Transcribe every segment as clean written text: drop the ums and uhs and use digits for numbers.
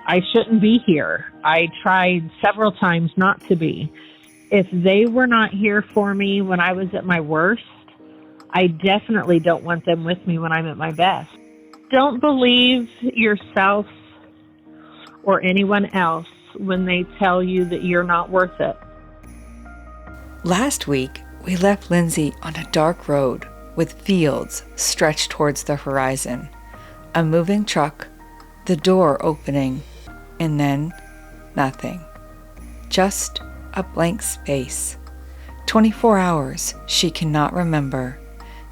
I shouldn't be here. I tried several times not to be. If they were not here for me when I was at my worst, I definitely don't want them with me when I'm at my best. Don't believe yourself or anyone else when they tell you that you're not worth it. Last week, we left Lindsay on a dark road with fields stretched towards the horizon, a moving truck, the door opening, and then nothing. Just a blank space. 24 hours she cannot remember,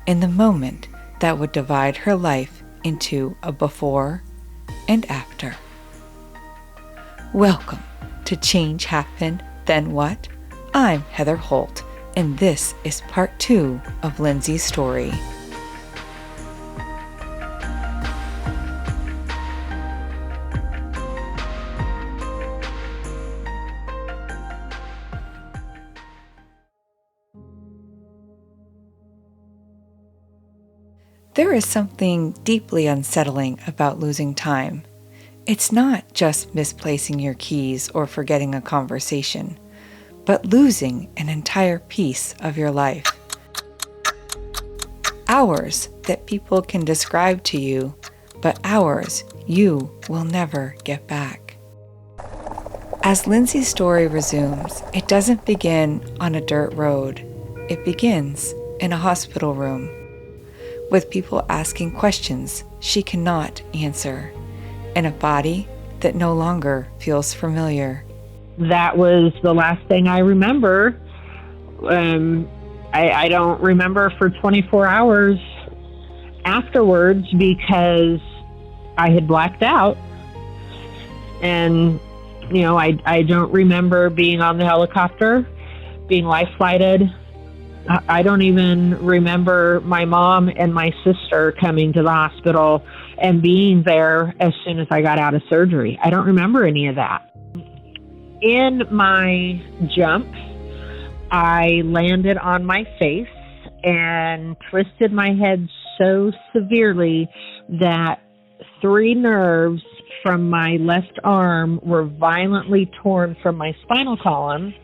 in the moment that would divide her life into a before and after. Welcome to Change Happened, Then What? I'm Heather Holt, and this is part 2 of Lindsay's story. There is something deeply unsettling about losing time. It's not just misplacing your keys or forgetting a conversation, but losing an entire piece of your life. Hours that people can describe to you, but hours you will never get back. As Lindsay's story resumes, it doesn't begin on a dirt road. It begins in a hospital room, with people asking questions she cannot answer, in a body that no longer feels familiar. That was the last thing I remember. I don't remember for 24 hours afterwards because I had blacked out. And, I don't remember being on the helicopter, being life flighted. I don't even remember my mom and my sister coming to the hospital and being there as soon as I got out of surgery. I don't remember any of that. In my jump, I landed on my face and twisted my head so severely that 3 nerves from my left arm were violently torn from my spinal column,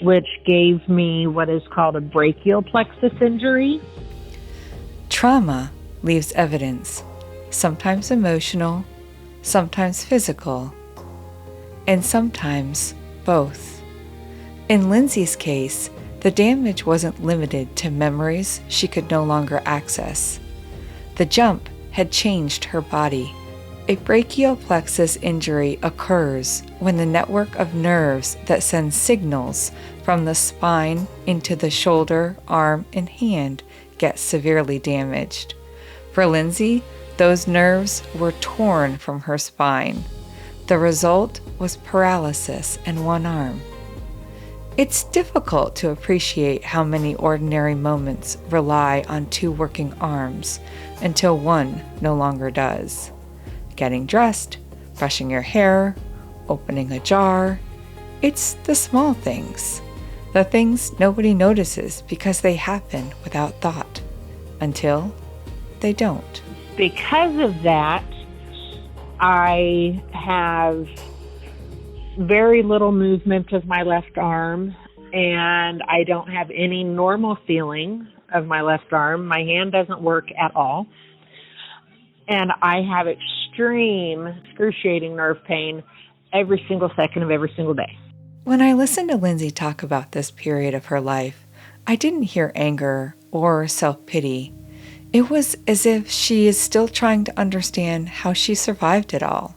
which gave me what is called a brachial plexus injury. Trauma leaves evidence, sometimes emotional, sometimes physical, and sometimes both. In Lindsay's case, the damage wasn't limited to memories she could no longer access. The jump had changed her body. A brachial plexus injury occurs when the network of nerves that send signals from the spine into the shoulder, arm, and hand gets severely damaged. For Lindsay, those nerves were torn from her spine. The result was paralysis in one arm. It's difficult to appreciate how many ordinary moments rely on 2 working arms until one no longer does. Getting dressed, brushing your hair, opening a jar. It's the small things. The things nobody notices because they happen without thought, until they don't. Because of that, I have very little movement of my left arm, and I don't have any normal feeling of my left arm. My hand doesn't work at all. And I have extreme, excruciating nerve pain every single second of every single day. When I listened to Lindsay talk about this period of her life, I didn't hear anger or self-pity. It was as if she is still trying to understand how she survived it all.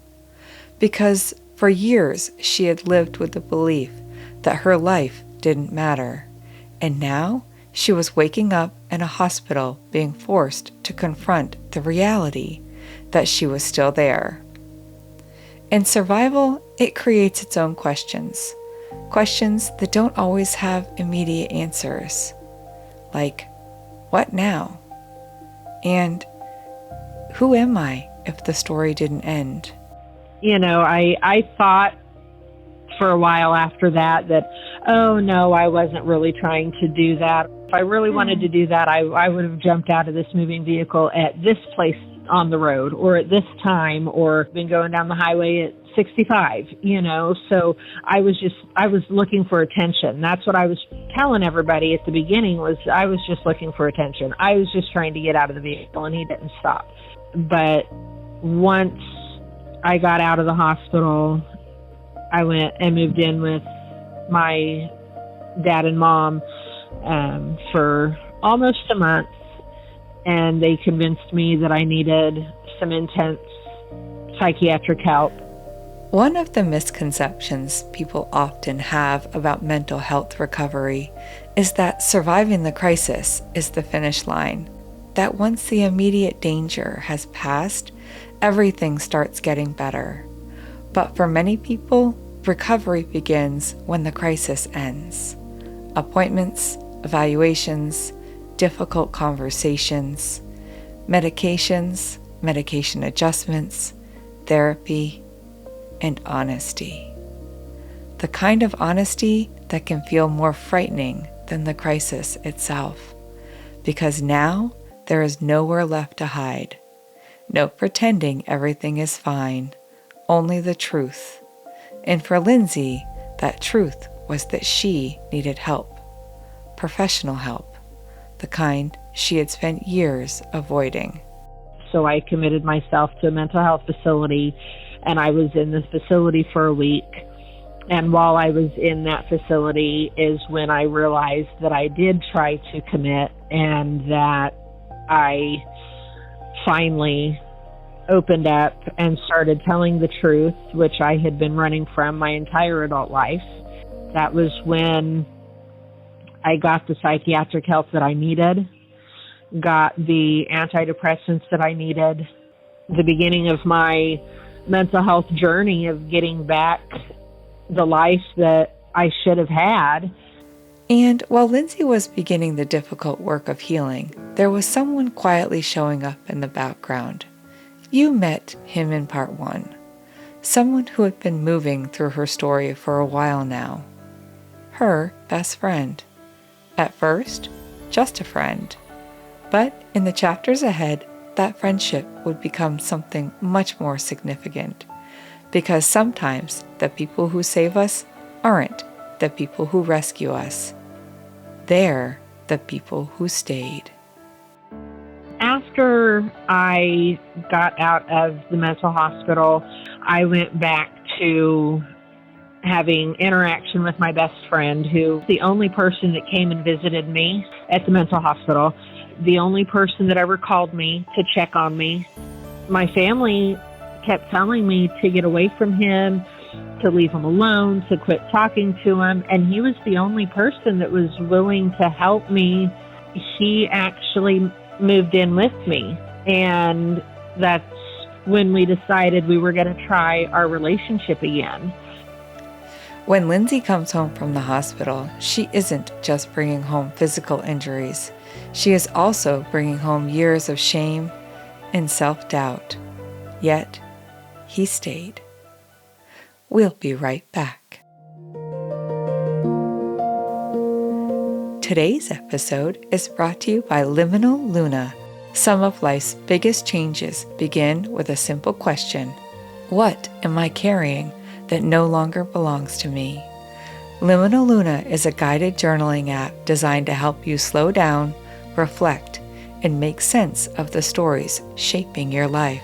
Because for years she had lived with the belief that her life didn't matter. And now she was waking up in a hospital being forced to confront the reality that she was still there. In survival, it creates its own questions. Questions that don't always have immediate answers. Like, what now? And who am I if the story didn't end? I thought for a while after that, oh no, I wasn't really trying to do that. If I really wanted to do that, I would have jumped out of this moving vehicle at this place on the road, or at this time, or been going down the highway at 65, so I was looking for attention. That's what I was telling everybody at the beginning, was I was just looking for attention. I was just trying to get out of the vehicle, and he didn't stop. But once I got out of the hospital, I went and moved in with my dad and mom for almost a month, and they convinced me that I needed some intense psychiatric help. One of the misconceptions people often have about mental health recovery is that surviving the crisis is the finish line, that once the immediate danger has passed, everything starts getting better. But for many people, recovery begins when the crisis ends. Appointments, evaluations, difficult conversations, medications, medication adjustments, therapy, and honesty. The kind of honesty that can feel more frightening than the crisis itself, because now there is nowhere left to hide. No pretending everything is fine, only the truth. And for Lindsay, that truth was that she needed help, professional help, the kind she had spent years avoiding. So I committed myself to a mental health facility, and I was in this facility for a week. And while I was in that facility is when I realized that I did try to commit, and that I finally opened up and started telling the truth, which I had been running from my entire adult life. That was when I got the psychiatric help that I needed, got the antidepressants that I needed, the beginning of my mental health journey of getting back the life that I should have had. And while Lindsay was beginning the difficult work of healing, there was someone quietly showing up in the background. You met him in part 1, someone who had been moving through her story for a while now. Her best friend. At first, just a friend. But in the chapters ahead, that friendship would become something much more significant. Because sometimes the people who save us aren't the people who rescue us. They're the people who stayed. After I got out of the mental hospital, I went back to having interaction with my best friend, who was the only person that came and visited me at the mental hospital, the only person that ever called me to check on me. My family kept telling me to get away from him, to leave him alone, to quit talking to him, and he was the only person that was willing to help me. He actually moved in with me, and that's when we decided we were going to try our relationship again. When Lindsay comes home from the hospital, she isn't just bringing home physical injuries. She is also bringing home years of shame and self-doubt. Yet, he stayed. We'll be right back. Today's episode is brought to you by Liminal Luna. Some of life's biggest changes begin with a simple question. What am I carrying that no longer belongs to me? Liminal Luna is a guided journaling app designed to help you slow down, reflect, and make sense of the stories shaping your life.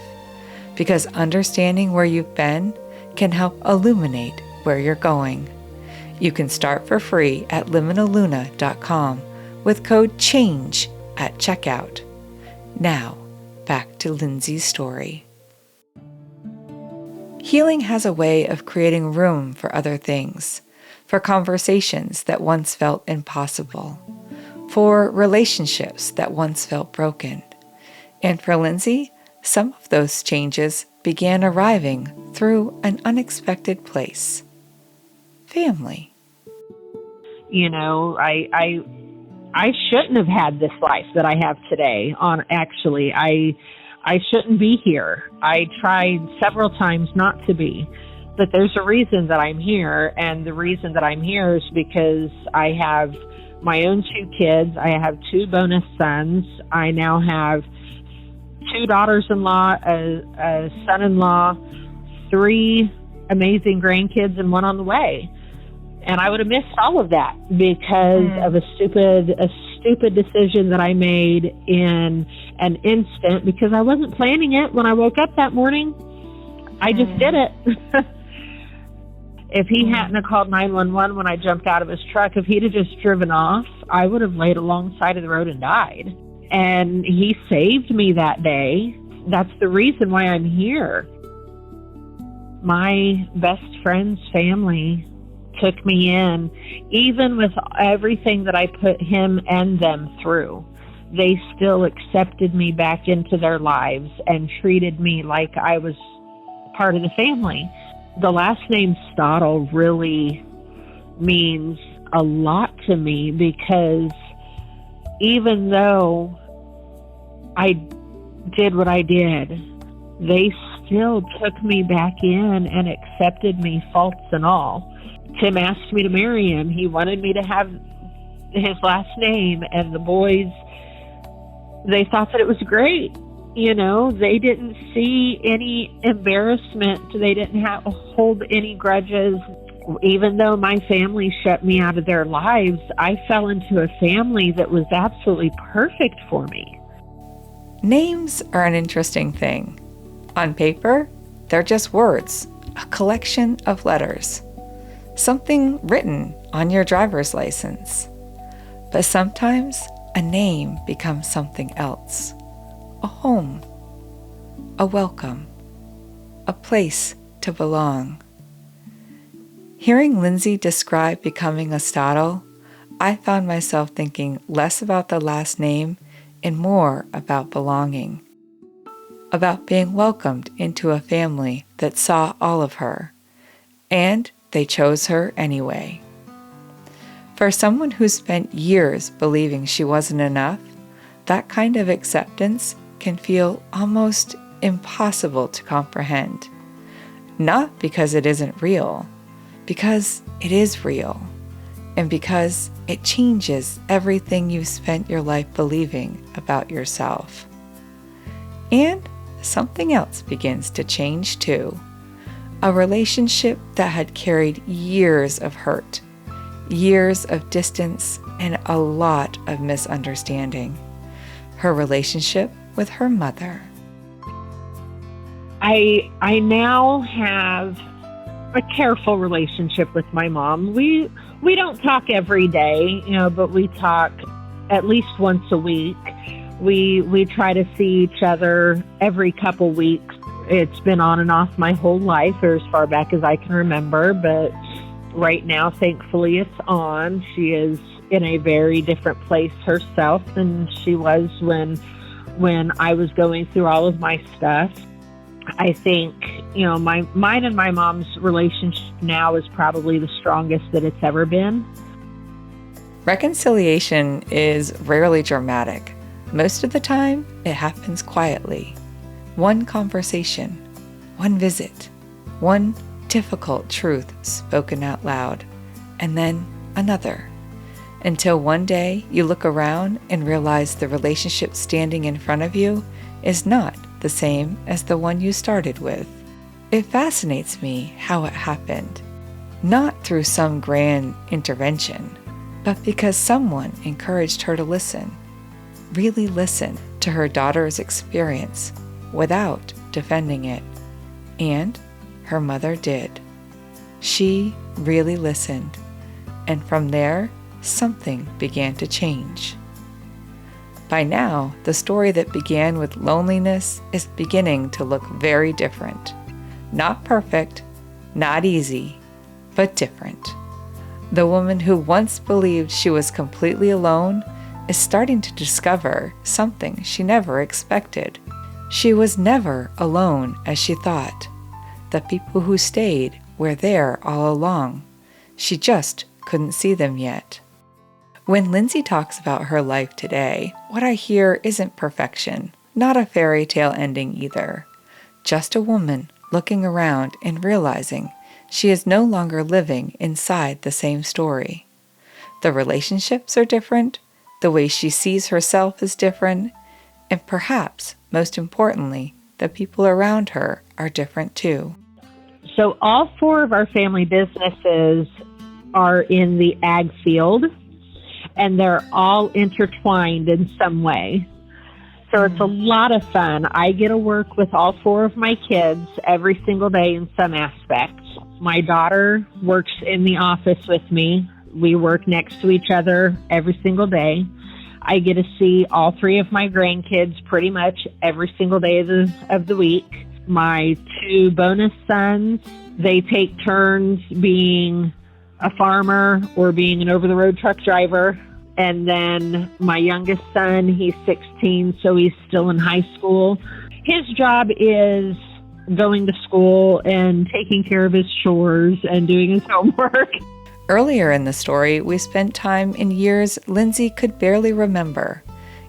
Because understanding where you've been can help illuminate where you're going. You can start for free at liminalluna.com with code CHANGE at checkout. Now, back to Lindsay's story. Healing has a way of creating room for other things, for conversations that once felt impossible, for relationships that once felt broken. And for Lindsay, some of those changes began arriving through an unexpected place. Family. You know, I shouldn't have had this life that I have today. I shouldn't be here. I tried several times not to be, but there's a reason that I'm here, and the reason that I'm here is because I have my own 2 kids. I have 2 bonus sons. I now have 2 daughters-in-law, a son-in-law, 3 amazing grandkids and one on the way. And I would have missed all of that because of a stupid decision that I made in an instant, because I wasn't planning it when I woke up that morning. I just did it. If he hadn't have called 911 when I jumped out of his truck, if he'd have just driven off, I would have laid alongside of the road and died. And he saved me that day. That's the reason why I'm here. My best friend's family took me in, even with everything that I put him and them through. They still accepted me back into their lives and treated me like I was part of the family. The last name Stadel really means a lot to me, because even though I did what I did, they still took me back in and accepted me, faults and all. Tim asked me to marry him. He wanted me to have his last name, and the boys, they thought that it was great. You know, they didn't see any embarrassment. They didn't hold any grudges. Even though my family shut me out of their lives, I fell into a family that was absolutely perfect for me. Names are an interesting thing. On paper, they're just words, a collection of letters, something written on your driver's license. But sometimes a name becomes something else. A home, a welcome, a place to belong. Hearing Lindsay describe becoming a Stadel, I found myself thinking less about the last name and more about belonging, about being welcomed into a family that saw all of her, and they chose her anyway. For someone who spent years believing she wasn't enough, that kind of acceptance can feel almost impossible to comprehend. Not because it isn't real, because it is real, and because it changes everything you've spent your life believing about yourself. And something else begins to change too. A relationship that had carried years of hurt, years of distance, and a lot of misunderstanding. Her relationship with her mother. I now have a careful relationship with my mom. We don't talk every day, but we talk at least once a week. We try to see each other every couple weeks. It's been on and off my whole life, or as far back as I can remember, but right now, thankfully, it's on. She is in a very different place herself than she was when I was going through all of my stuff. I think, mine and my mom's relationship now is probably the strongest that it's ever been. Reconciliation is rarely dramatic. Most of the time, it happens quietly. One conversation, one visit, one difficult truth spoken out loud, and then another. Until one day you look around and realize the relationship standing in front of you is not the same as the one you started with. It fascinates me how it happened, not through some grand intervention, but because someone encouraged her to listen, really listen to her daughter's experience without defending it. And her mother did. She really listened, and from there, something began to change. By now, the story that began with loneliness is beginning to look very different. Not perfect, not easy, but different. The woman who once believed she was completely alone is starting to discover something she never expected. She was never alone as she thought. The people who stayed were there all along. She just couldn't see them yet. When Lindsay talks about her life today, what I hear isn't perfection, not a fairy tale ending either. Just a woman looking around and realizing she is no longer living inside the same story. The relationships are different, the way she sees herself is different, and perhaps, most importantly, the people around her are different too. So all four of our family businesses are in the ag field, and they're all intertwined in some way. So it's a lot of fun. I get to work with all four of my kids every single day in some aspects. My daughter works in the office with me. We work next to each other every single day. I get to see all three of my grandkids pretty much every single day of the week. My two bonus sons, they take turns being a farmer or being an over-the-road truck driver. And then my youngest son, he's 16, so he's still in high school. His job is going to school and taking care of his chores and doing his homework. Earlier in the story, we spent time in years Lindsay could barely remember.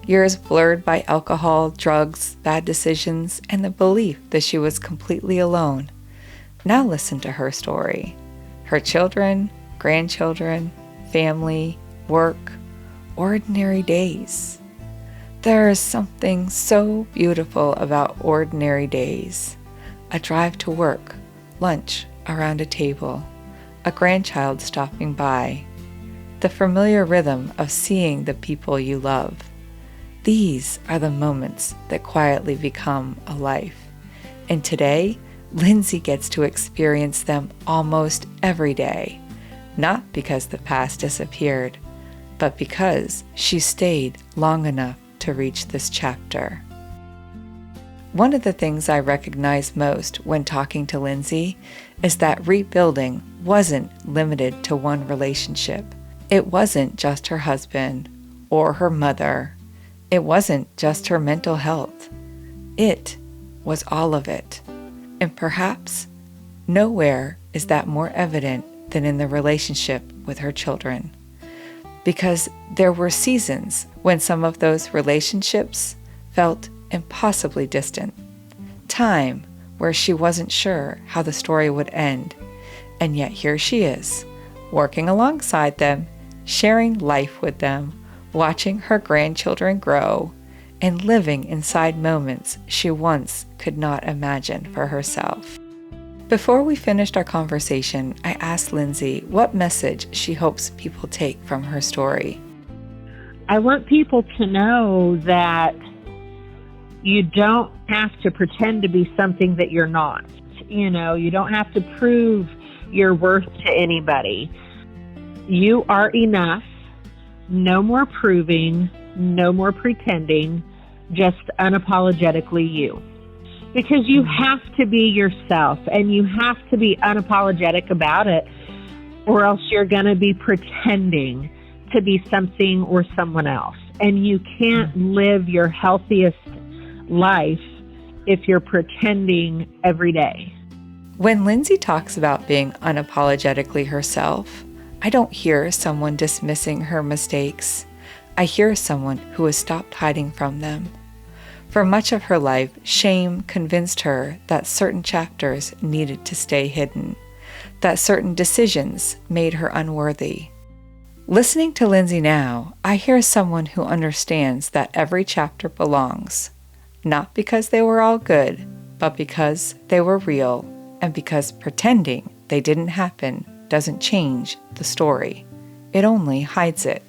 Years blurred by alcohol, drugs, bad decisions, and the belief that she was completely alone. Now listen to her story. Her children, grandchildren, family, work, ordinary days. There is something so beautiful about ordinary days. A drive to work, lunch around a table, a grandchild stopping by, the familiar rhythm of seeing the people you love. These are the moments that quietly become a life. And today, Lindsay gets to experience them almost every day, not because the past disappeared, but because she stayed long enough to reach this chapter. One of the things I recognize most when talking to Lindsay is that rebuilding wasn't limited to one relationship. It wasn't just her husband or her mother. It wasn't just her mental health. It was all of it. And perhaps nowhere is that more evident than in the relationship with her children. Because there were seasons when some of those relationships felt impossibly distant. Time where she wasn't sure how the story would end. And yet here she is, working alongside them, sharing life with them, watching her grandchildren grow, and living inside moments she once could not imagine for herself. Before we finished our conversation, I asked Lindsay what message she hopes people take from her story. I want people to know that you don't have to pretend to be something that you're not. You know, you don't have to prove your worth to anybody. You are enough. No more proving, no more pretending, just unapologetically you. Because you have to be yourself, and you have to be unapologetic about it, or else you're going to be pretending to be something or someone else. And you can't live your healthiest life if you're pretending every day. When Lindsay talks about being unapologetically herself, I don't hear someone dismissing her mistakes. I hear someone who has stopped hiding from them. For much of her life, shame convinced her that certain chapters needed to stay hidden, that certain decisions made her unworthy. Listening to Lindsay now, I hear someone who understands that every chapter belongs, not because they were all good, but because they were real, and because pretending they didn't happen doesn't change the story. It only hides it.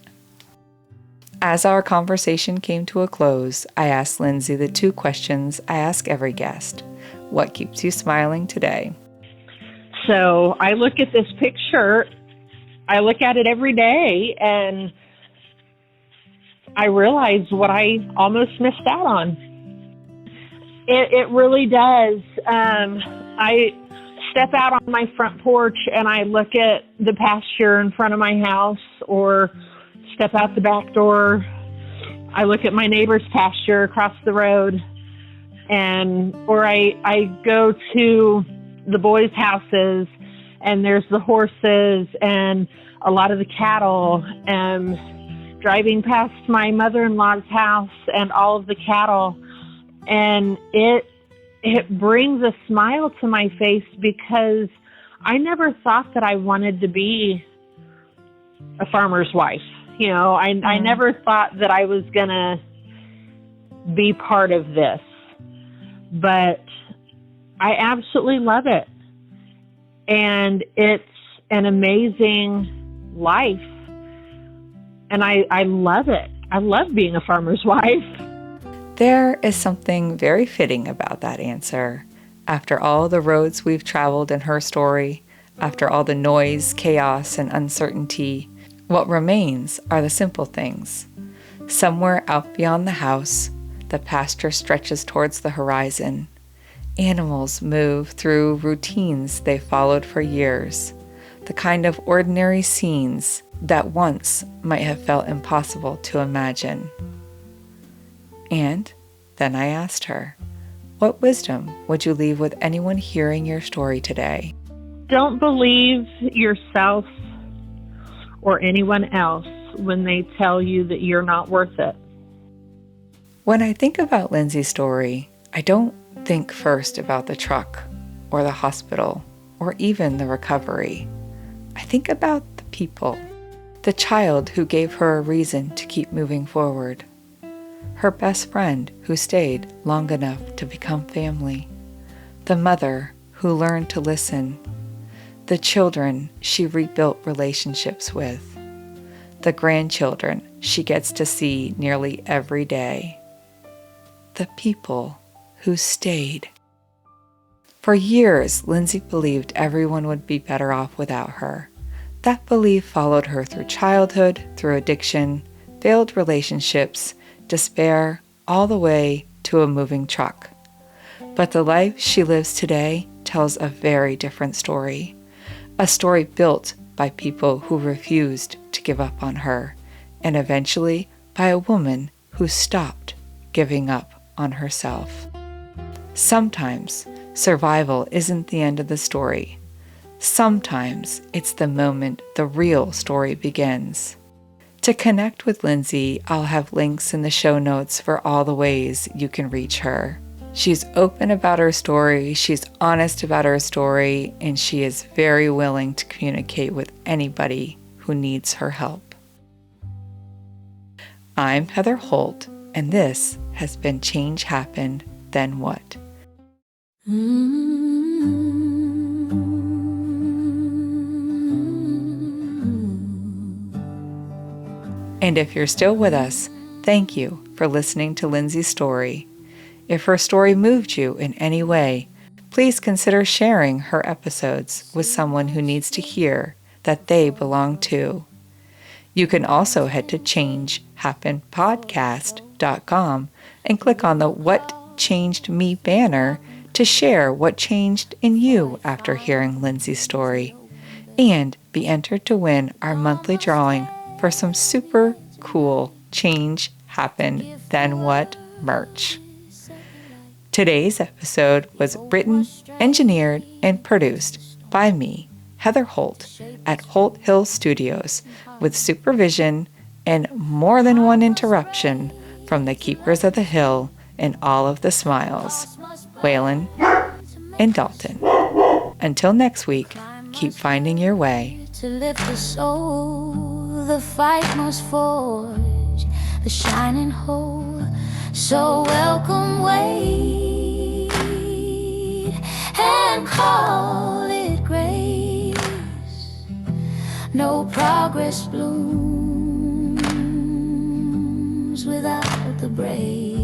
As our conversation came to a close, I asked Lindsay the two questions I ask every guest. What keeps you smiling today? So I look at this picture, I look at it every day, and I realize what I almost missed out on. It really does. I step out on my front porch and I look at the pasture in front of my house, or step out the back door. I look at my neighbor's pasture across the road, or I go to the boys' houses, and there's the horses and a lot of the cattle, and driving past my mother-in-law's house and all of the cattle. And it brings a smile to my face, because I never thought that I wanted to be a farmer's wife. You know, I never thought that I was going to be part of this, but I absolutely love it. And it's an amazing life. And I love it. I love being a farmer's wife. There is something very fitting about that answer. After all the roads we've traveled in her story, after all the noise, chaos, and uncertainty, what remains are the simple things. Somewhere out beyond the house, the pasture stretches towards the horizon. Animals move through routines they followed for years, the kind of ordinary scenes that once might have felt impossible to imagine. And then I asked her, what wisdom would you leave with anyone hearing your story today? Don't believe yourself or anyone else when they tell you that you're not worth it. When I think about Lindsay's story, I don't think first about the truck or the hospital or even the recovery. I think about the people, the child who gave her a reason to keep moving forward, her best friend who stayed long enough to become family, the mother who learned to listen, the children she rebuilt relationships with, the grandchildren she gets to see nearly every day, the people who stayed. For years, Lindsay believed everyone would be better off without her. That belief followed her through childhood, through addiction, failed relationships, despair, all the way to a moving truck. But the life she lives today tells a very different story. A story built by people who refused to give up on her, and eventually by a woman who stopped giving up on herself. Sometimes survival isn't the end of the story. Sometimes it's the moment the real story begins. To connect with Lindsay, I'll have links in the show notes for all the ways you can reach her. She's open about her story, she's honest about her story, and she is very willing to communicate with anybody who needs her help. I'm Heather Holt, and this has been Change Happened, Then What? And if you're still with us, thank you for listening to Lindsay's story. If her story moved you in any way, please consider sharing her episodes with someone who needs to hear that they belong too. You can also head to changehappenedpodcast.com and click on the What Changed Me banner to share what changed in you after hearing Lindsay's story, and be entered to win our monthly drawing for some super cool Change Happened Then What merch. Today's episode was written, engineered, and produced by me, Heather Holt, at Holt Hill Studios, with supervision and more than one interruption from the Keepers of the Hill and all of the smiles, Waylon and Dalton. Until next week, keep finding your way. To lift the soul, the fight must forge the shining whole. So welcome, wait and call it grace. No progress blooms without the break.